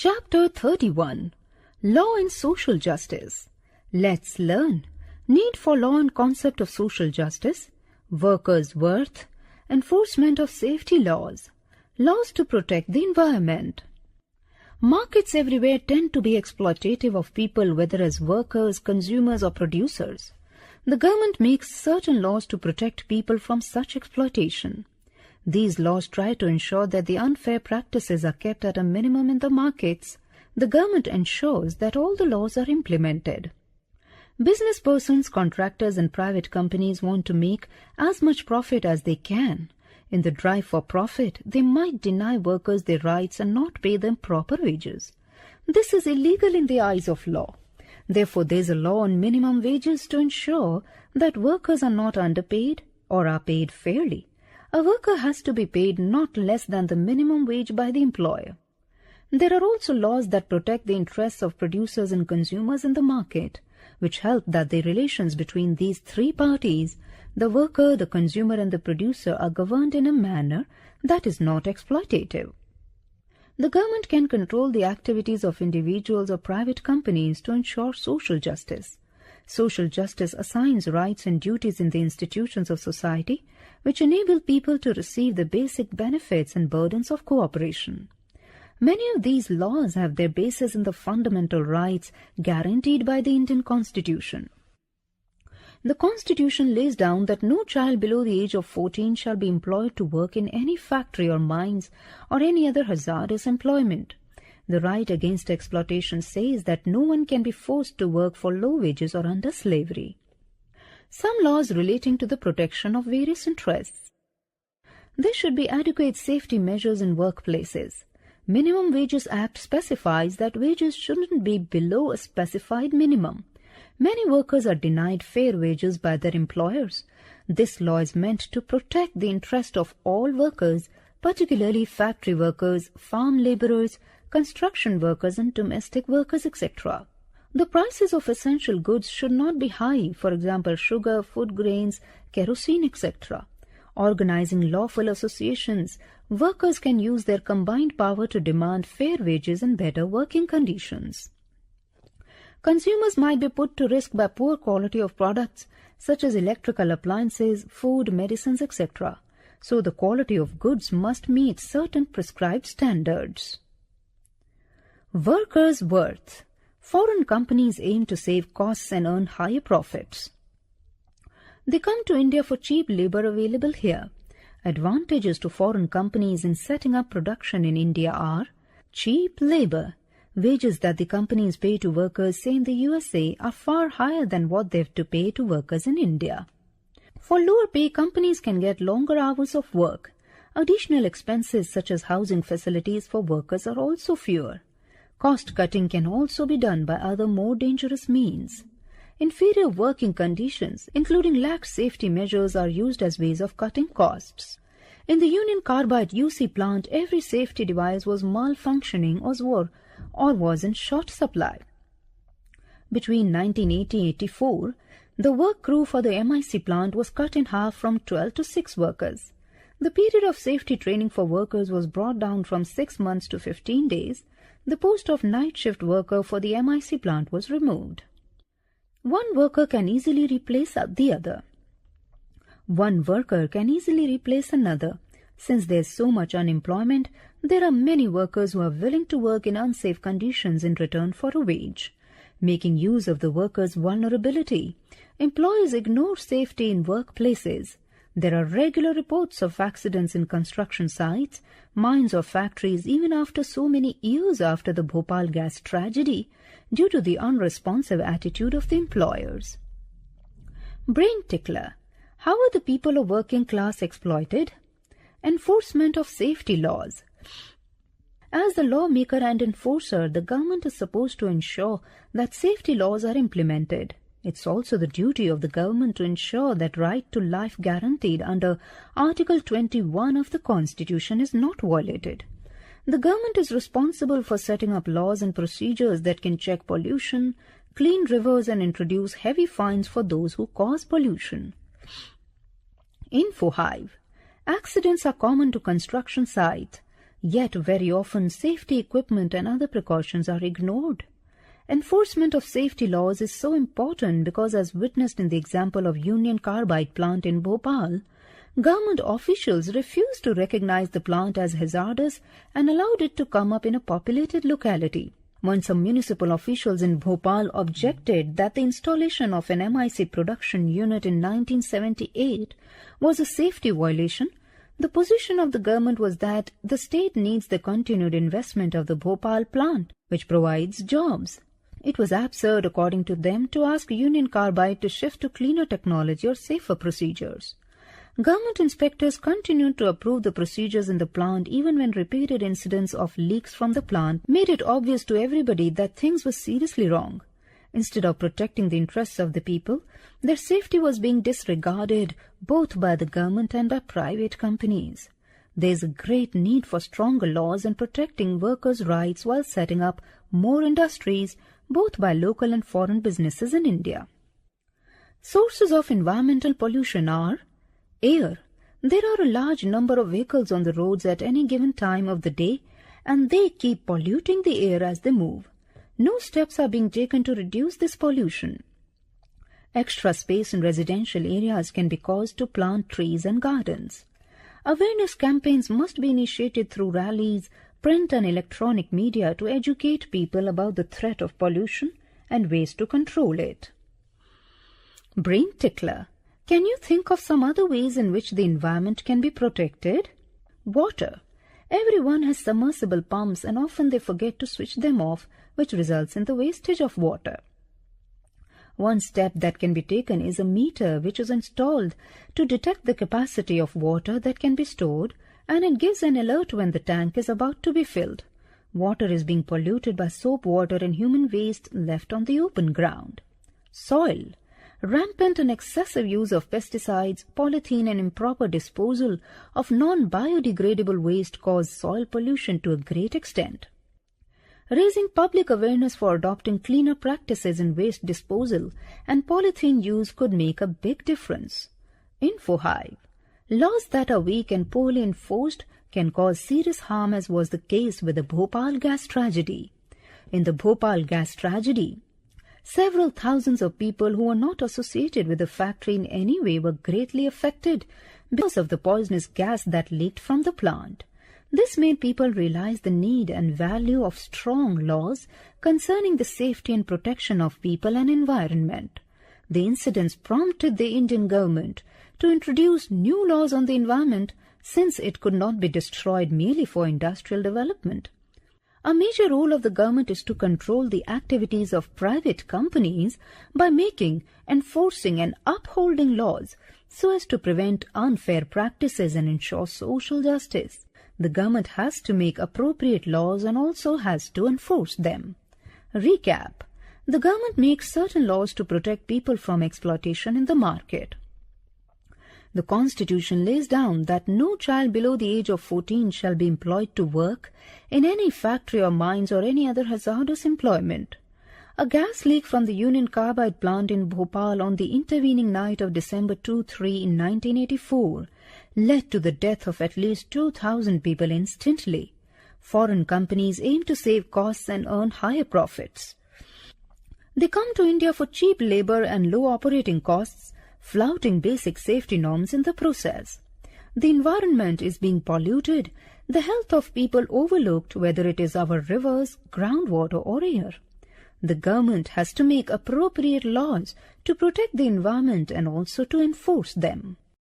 Chapter 31 Law and Social Justice. Let's learn. Need for law and concept of social justice, workers' worth, enforcement of safety laws, laws to protect the environment. Markets everywhere tend to be exploitative of people, whether as workers, consumers, or producers. The government makes certain laws to protect people from such exploitation. These laws try to ensure that the unfair practices are kept at a minimum in the markets. The government ensures that all the laws are implemented. Business persons, contractors, and private companies want to make as much profit as they can. In the drive for profit, they might deny workers their rights and not pay them proper wages. This is illegal in the eyes of law. Therefore, there is a law on minimum wages to ensure that workers are not underpaid or are paid fairly. A worker has to be paid not less than the minimum wage by the employer. There are also laws that protect the interests of producers and consumers in the market, which help that the relations between these three parties, the worker, the consumer, and the producer, are governed in a manner that is not exploitative. The government can control the activities of individuals or private companies to ensure social justice. Social justice assigns rights and duties in the institutions of society, which enable people to receive the basic benefits and burdens of cooperation. Many of these laws have their basis in the fundamental rights guaranteed by the Indian Constitution. The Constitution lays down that no child below the age of 14 shall be employed to work in any factory or mines or any other hazardous employment. The right against exploitation says that no one can be forced to work for low wages or under slavery. Some laws relating to the protection of various interests. There should be adequate safety measures in workplaces. Minimum Wages Act specifies that wages shouldn't be below a specified minimum. Many workers are denied fair wages by their employers. This law is meant to protect the interest of all workers, particularly factory workers, farm laborers, construction workers, and domestic workers, etc. The prices of essential goods should not be high, for example, sugar, food grains, kerosene, etc. Organizing lawful associations, workers can use their combined power to demand fair wages and better working conditions. Consumers might be put to risk by poor quality of products, such as electrical appliances, food, medicines, etc. So the quality of goods must meet certain prescribed standards. Workers' worth. Foreign companies aim to save costs and earn higher profits. They come to India for cheap labor available here. Advantages to foreign companies in setting up production in India are cheap labor. Wages that the companies pay to workers, say in the USA, are far higher than what they have to pay to workers in India. For lower pay, companies can get longer hours of work. Additional expenses such as housing facilities for workers are also fewer. Cost cutting can also be done by other more dangerous means. Inferior working conditions, including lax safety measures, are used as ways of cutting costs. In the Union Carbide UC plant, every safety device was malfunctioning or was in short supply. Between 1980-84, the work crew for the MIC plant was cut in half from 12 to 6 workers. The period of safety training for workers was brought down from 6 months to 15 days. The post of night shift worker for the MIC plant was removed. One worker can easily replace the other. One worker can easily replace another. Since there is so much unemployment, there are many workers who are willing to work in unsafe conditions in return for a wage. Making use of the workers' vulnerability. Employers ignore safety in workplaces. There are regular reports of accidents in construction sites, mines or factories even after so many years after the Bhopal gas tragedy due to the unresponsive attitude of the employers. Brain tickler. How are the people of working class exploited? Enforcement of safety laws. As the lawmaker and enforcer, the government is supposed to ensure that safety laws are implemented. It's also the duty of the government to ensure that right to life guaranteed under Article 21 of the Constitution is not violated. The government is responsible for setting up laws and procedures that can check pollution, clean rivers, and introduce heavy fines for those who cause pollution. Info hive. Accidents are common to construction sites. Yet very often safety equipment and other precautions are ignored. Enforcement of safety laws is so important because, as witnessed in the example of Union Carbide plant in Bhopal, government officials refused to recognize the plant as hazardous and allowed it to come up in a populated locality. When some municipal officials in Bhopal objected that the installation of an MIC production unit in 1978 was a safety violation, the position of the government was that the state needs the continued investment of the Bhopal plant, which provides jobs. It was absurd, according to them, to ask Union Carbide to shift to cleaner technology or safer procedures. Government inspectors continued to approve the procedures in the plant even when repeated incidents of leaks from the plant made it obvious to everybody that things were seriously wrong. Instead of protecting the interests of the people, their safety was being disregarded both by the government and by private companies. There is a great need for stronger laws and protecting workers' rights while setting up more industries, both by local and foreign businesses in India. Sources of environmental pollution are air. There are a large number of vehicles on the roads at any given time of the day, and they keep polluting the air as they move. No steps are being taken to reduce this pollution. Extra space in residential areas can be caused to plant trees and gardens. Awareness campaigns must be initiated through rallies, print and electronic media to educate people about the threat of pollution and ways to control it. Brain tickler. Can you think of some other ways in which the environment can be protected? Water. Everyone has submersible pumps and often they forget to switch them off, which results in the wastage of water. One step that can be taken is a meter which is installed to detect the capacity of water that can be stored, and it gives an alert when the tank is about to be filled. Water is being polluted by soap water and human waste left on the open ground. Soil. Rampant and excessive use of pesticides, polythene and improper disposal of non-biodegradable waste cause soil pollution to a great extent. Raising public awareness for adopting cleaner practices in waste disposal and polythene use could make a big difference. InfoHive. Laws that are weak and poorly enforced can cause serious harm, as was the case with the Bhopal gas tragedy. In the Bhopal gas tragedy, several thousands of people who were not associated with the factory in any way were greatly affected because of the poisonous gas that leaked from the plant. This made people realize the need and value of strong laws concerning the safety and protection of people and environment. The incidents prompted the Indian government to introduce new laws on the environment, since it could not be destroyed merely for industrial development. A major role of the government is to control the activities of private companies by making, enforcing and upholding laws so as to prevent unfair practices and ensure social justice. The government has to make appropriate laws and also has to enforce them. Recap. The government makes certain laws to protect people from exploitation in the market. The Constitution lays down that no child below the age of 14 shall be employed to work in any factory or mines or any other hazardous employment. A gas leak from the Union Carbide plant in Bhopal on the intervening night of December 2-3 in 1984 led to the death of at least 2,000 people instantly. Foreign companies aim to save costs and earn higher profits. They come to India for cheap labor and low operating costs, flouting basic safety norms in the process. The environment is being polluted, the health of people overlooked, whether it is our rivers, groundwater or air. The government has to make appropriate laws to protect the environment and also to enforce them.